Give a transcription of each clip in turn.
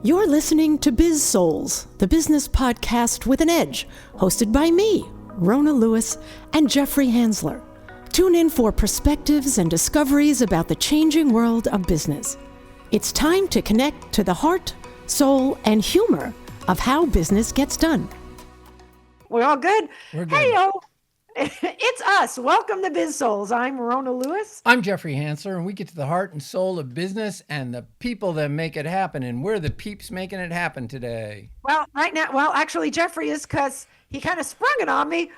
You're listening to Biz-Souls, the business podcast with an edge, hosted by me, Rona Lewis, and Jeffrey Hansler. Tune in for perspectives and discoveries about the changing world of business. It's time to connect to the heart, soul, and humor of how business gets done. We're all good? We're good. Hey-yo. It's us. Welcome to Biz-Souls. I'm Rona Lewis. I'm Jeffrey Hansler, and we get to the heart and soul of business and the people that make it happen. And we're the peeps making it happen today. Well, right now, actually, Jeffrey is, because he kind of sprung it on me.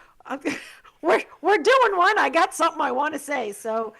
We're doing one. I got something I want to say. So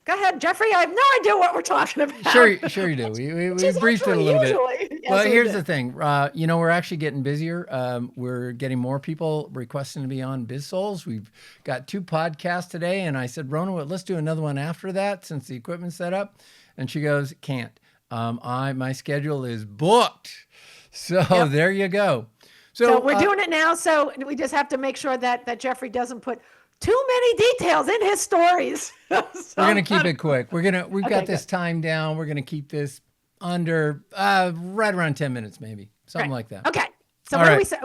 go ahead, Jeffrey. I have no idea what we're talking about. Sure you do. We briefed it a little bit. Yes, well, here's the thing. We're actually getting busier. We're getting more people requesting to be on Biz-Souls. We've got 2 podcasts today, and I said, Rona, let's do another one after that since the equipment's set up. And she goes, can't. My schedule is booked. So yep. There you go. So we're doing it now. So we just have to make sure that Jeffrey doesn't put too many details in his stories. We're going to keep it quick. We've got this time down. We're going to keep this under right around 10 minutes, maybe something like that. Okay. So all what right. do we say?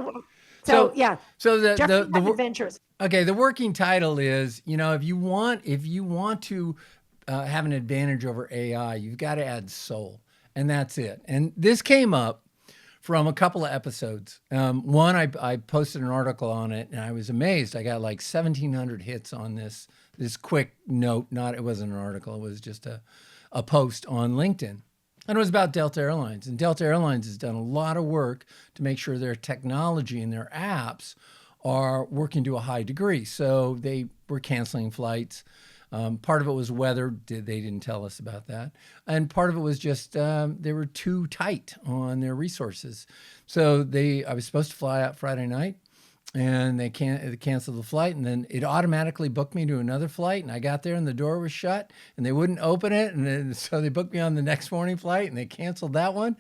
So yeah. So the adventures. Okay. The working title is, if you want to have an advantage over AI, you've got to add soul, and that's it. And this came up from a couple of episodes. One, I posted an article on it, and I was amazed. I got like 1,700 hits on this quick note. It wasn't an article. It was just a post on LinkedIn. And it was about Delta Airlines. And Delta Airlines has done a lot of work to make sure their technology and their apps are working to a high degree. So they were canceling flights. Part of it was weather. They didn't tell us about that. And part of it was just they were too tight on their resources. So I was supposed to fly out Friday night, and they canceled the flight, and then it automatically booked me to another flight. And I got there, and the door was shut, and they wouldn't open it. And then, so they booked me on the next morning flight, and they canceled that one.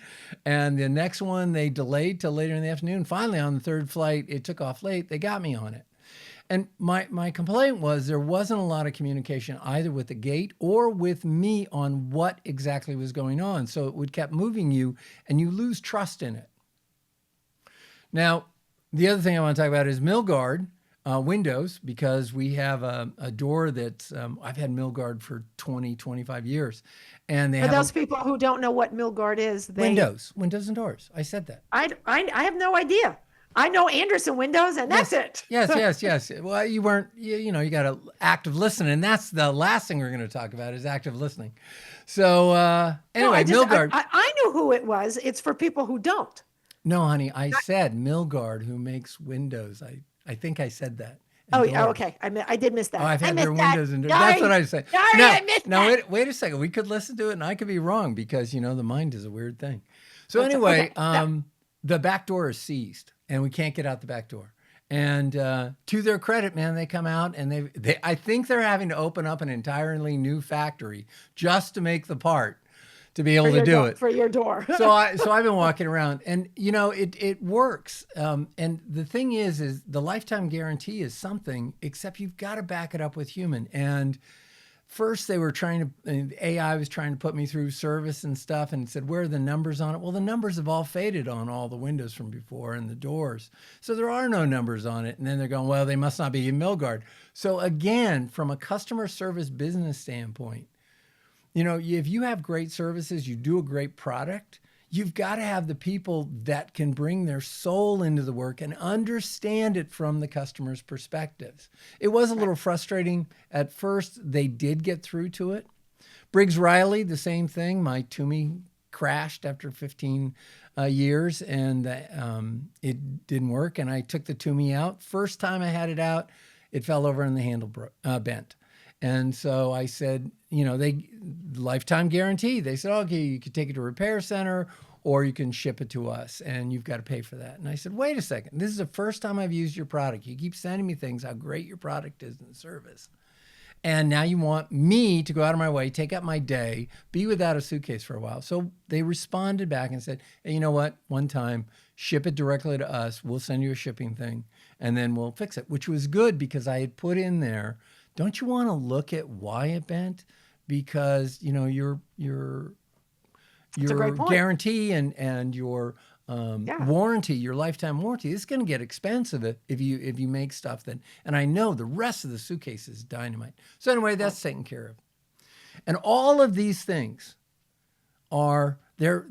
And the next one they delayed till later in the afternoon. Finally, on the third flight, it took off late. They got me on it. And my complaint was there wasn't a lot of communication either with the gate or with me on what exactly was going on. So it would kept moving you, and you lose trust in it. Now, the other thing I want to talk about is Milgard windows, because we have a door that's, I've had Milgard for 20, 25 years. And they For those people who don't know what Milgard is. Windows and doors. I said that. I have no idea. I know Anderson Windows, and that's it. Yes. Well, you weren't, you got to active listening. And that's the last thing we're going to talk about is active listening. So anyway, Milgard. I knew who it was. It's for people who don't. No, honey, I said Milgard, who makes windows. I think I said that. Oh, yeah, okay. I did miss that. Oh, I've had their windows and doors. Sorry. That's what I said. Sorry, I missed that. Wait a second. We could listen to it, and I could be wrong because, the mind is a weird thing. So anyway, the back door is seized, and we can't get out the back door. And to their credit, man, they come out, and I think they're having to open up an entirely new factory just to make the part to be able to do it for your door. So I've been walking around, and it works. And the thing is the lifetime guarantee is something, except you've got to back it up with human. And first they were AI was trying to put me through service and stuff, and said, where are the numbers on it? Well, the numbers have all faded on all the windows from before and the doors. So there are no numbers on it. And then they're going, well, they must not be in Milgard. So again, from a customer service business standpoint, if you have great services, you do a great product, you've got to have the people that can bring their soul into the work and understand it from the customer's perspectives. It was a little frustrating at first. They did get through to it. Briggs Riley, the same thing. My Toomey crashed after 15 years, and it didn't work. And I took the Toomey out. First time I had it out, it fell over and the handle bent. And so I said, they lifetime guarantee. They said, okay, you could take it to a repair center or you can ship it to us and you've got to pay for that. And I said, wait a second. This is the first time I've used your product. You keep sending me things, how great your product is in the service. And now you want me to go out of my way, take up my day, be without a suitcase for a while. So they responded back and said, hey, you know what? One time, ship it directly to us. We'll send you a shipping thing and then we'll fix it, which was good because I had put in there, don't you want to look at why it bent? Because, your a great point. guarantee and your warranty, your lifetime warranty, is going to get expensive if you make stuff that. And I know the rest of the suitcase is dynamite. So anyway, that's taken care of. And all of these things are they're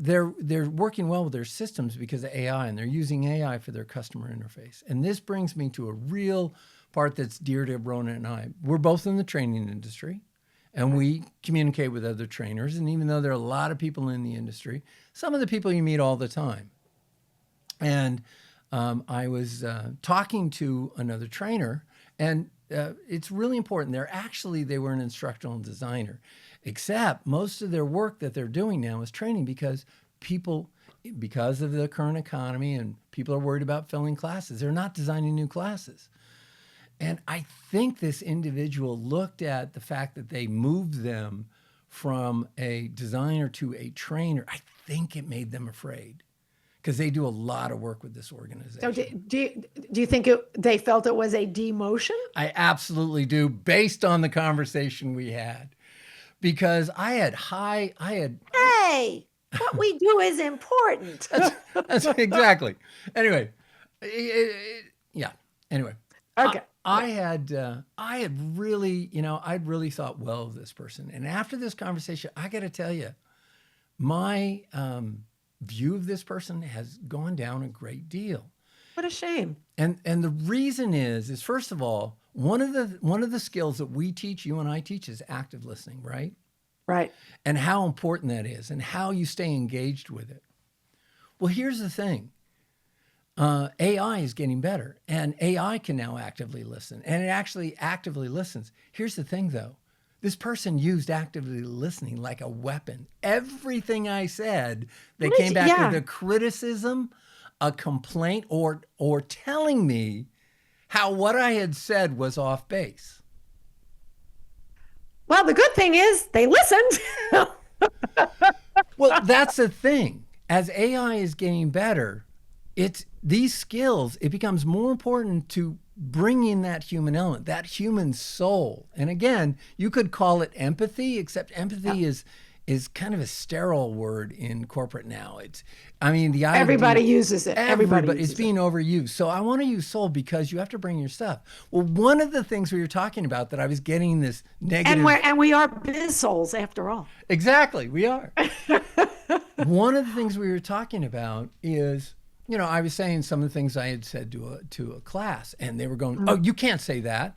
working well with their systems because of AI, and they're using AI for their customer interface. And this brings me to a real part that's dear to Rona and I. We're both in the training industry, and we communicate with other trainers. And even though there are a lot of people in the industry, some of the people you meet all the time. And I was talking to another trainer, and it's really important. They were an instructional designer, except most of their work that they're doing now is training because of the current economy and people are worried about filling classes. They're not designing new classes. And I think this individual looked at the fact that they moved them from a designer to a trainer. I think it made them afraid because they do a lot of work with this organization. So do you think they felt it was a demotion? I absolutely do, based on the conversation we had. Because I had Hey, what we do is important. that's exactly. Anyway, yeah. Anyway, Okay. I had really, I'd really thought well of this person. And after this conversation, I got to tell you, my view of this person has gone down a great deal. What a shame. And the reason is first of all, one of the skills that we teach, you and I teach, is active listening, right? Right. And how important that is and how you stay engaged with it. Well, here's the thing. AI is getting better, and AI can now actively listen, and it actually actively listens. Here's the thing, though. This person used actively listening like a weapon. Everything I said, they came back with a criticism, a complaint, or telling me how what I had said was off base. Well, the good thing is they listened. Well, that's the thing. As AI is getting better, these skills, it becomes more important to bring in that human element, that human soul. And again, you could call it empathy, except empathy is kind of a sterile word in corporate now. Everybody uses it. Everybody it's being overused. So I want to use soul because you have to bring your stuff. Well, one of the things we were talking about that I was getting this negative. And we are Biz-Souls after all. Exactly, we are. One of the things we were talking about is, I was saying some of the things I had said to a class, and they were going, "Oh, you can't say that."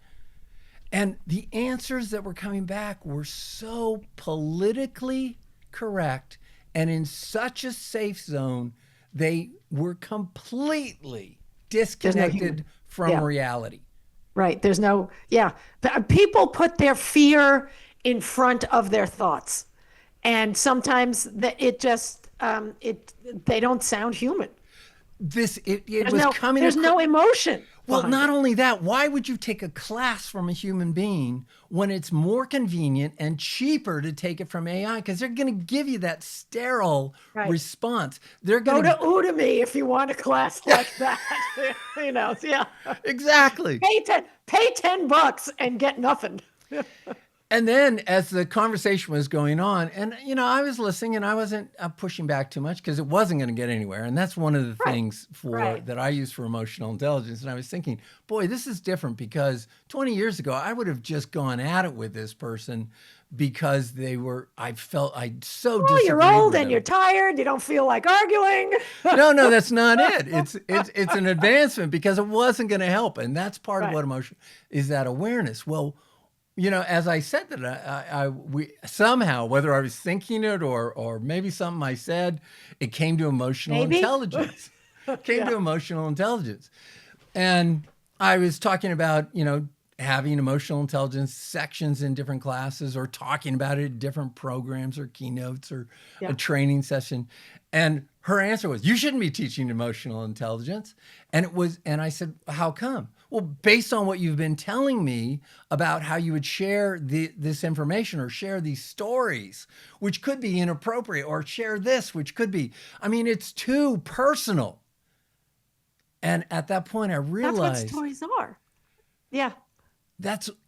And the answers that were coming back were so politically correct and in such a safe zone, they were completely disconnected from reality. Right. There's no, people put their fear in front of their thoughts. And sometimes they don't sound human. There's no emotion. Well, not only that, why would you take a class from a human being when it's more convenient and cheaper to take it from AI? Because they're going to give you that sterile response. They're going to go to Udemy if you want a class like that. Exactly. Pay $10 and get nothing. And then as the conversation was going on, and, I was listening and I wasn't pushing back too much because it wasn't going to get anywhere. And that's one of the things that I use for emotional intelligence. And I was thinking, boy, this is different because 20 years ago, I would have just gone at it with this person because I disagreed you're old with and them. You're tired. You don't feel like arguing. No, that's not it. It's an advancement because it wasn't going to help. And that's part of what emotion is, that awareness. Well, as I said that, we somehow, whether I was thinking it or maybe something I said, it came to emotional intelligence. To emotional intelligence. And I was talking about, having emotional intelligence sections in different classes or talking about it in different programs or keynotes or a training session. And her answer was, you shouldn't be teaching emotional intelligence. And I said, how come? Well, based on what you've been telling me about how you would share this information or share these stories, which could be inappropriate, or share this, which could be, it's too personal. And at that point, I realized that's what stories are. Yeah.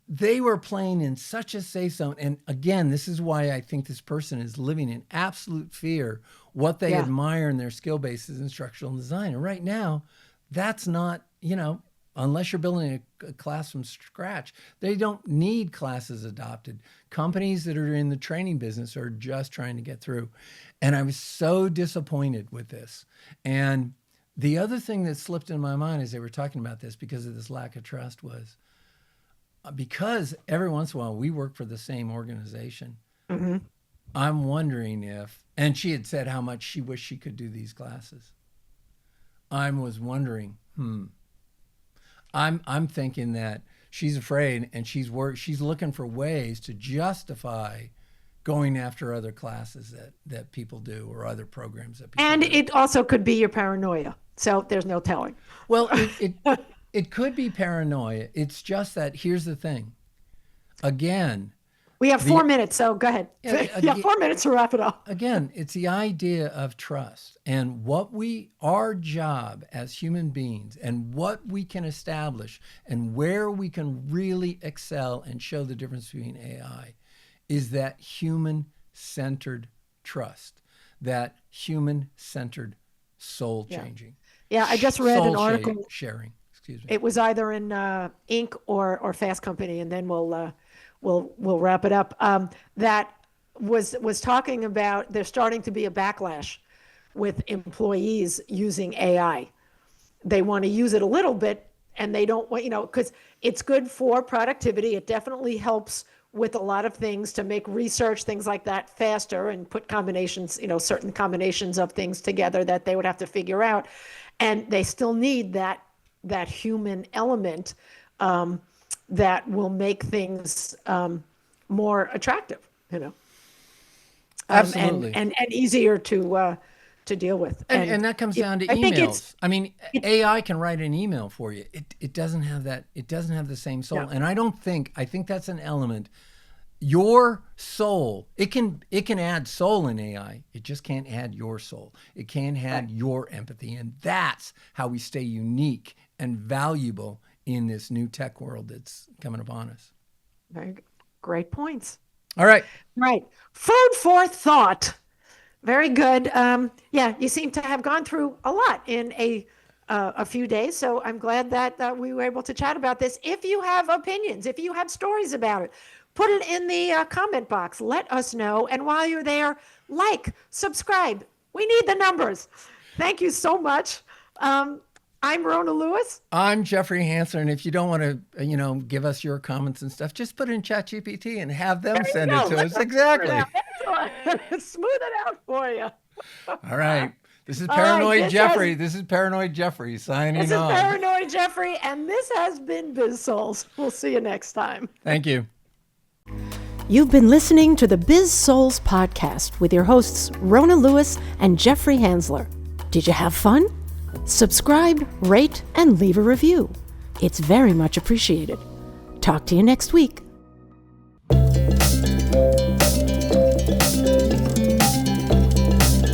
they were playing in such a safe zone. And again, this is why I think this person is living in absolute fear. What they admire in their skill base is instructional design. And right now, that's not, unless you're building a class from scratch, they don't need classes adopted. Companies that are in the training business are just trying to get through. And I was so disappointed with this. And the other thing that slipped in my mind as they were talking about this because of this lack of trust was, because every once in a while we work for the same organization, I'm wondering if, and she had said how much she wished she could do these classes. I was wondering, I'm thinking that she's afraid and she's looking for ways to justify going after other classes that people do or other programs that people do. It also could be your paranoia. So there's no telling. Well, it could be paranoia. It's just that here's the thing. Again, we have 4 minutes, so go ahead. Yeah, 4 minutes to wrap it up. Again, it's the idea of trust and our job as human beings and what we can establish and where we can really excel and show the difference between AI is that human-centered trust, that human-centered soul changing. Yeah, I just read an article. Sharing. Excuse me. It was either in Inc. or Fast Company, and then we'll wrap it up. That was talking about there's starting to be a backlash with employees using AI. They want to use it a little bit, and they don't want, because it's good for productivity. It definitely helps with a lot of things to make research, things like that, faster and put combinations, certain combinations of things together that they would have to figure out. And they still need that human element that will make things more attractive, Absolutely. and easier to deal with. And that comes down to emails. AI can write an email for you. It doesn't have that. It doesn't have the same soul. No. And I think that's an element. Your soul, it can add soul in AI. It just can't add your soul. It can't add your empathy. And that's how we stay unique and valuable in this new tech world that's coming upon us. Very great points. All right. Right. Food for thought. Very good. You seem to have gone through a lot in a few days. So I'm glad that we were able to chat about this. If you have opinions, if you have stories about it, put it in the comment box. Let us know. And while you're there, subscribe. We need the numbers. Thank you so much. I'm Rona Lewis. I'm Jeffrey Hansler. And if you don't want to, give us your comments and stuff, just put it in ChatGPT and have them send it to us. Exactly. Smooth it out for you. All right. This is Paranoid Jeffrey. This is Paranoid Jeffrey signing on. This is Paranoid Jeffrey, and this has been Biz-Souls. We'll see you next time. Thank you. You've been listening to the Biz-Souls podcast with your hosts, Rona Lewis and Jeffrey Hansler. Did you have fun? Subscribe, rate, and leave a review. It's very much appreciated. Talk to you next week.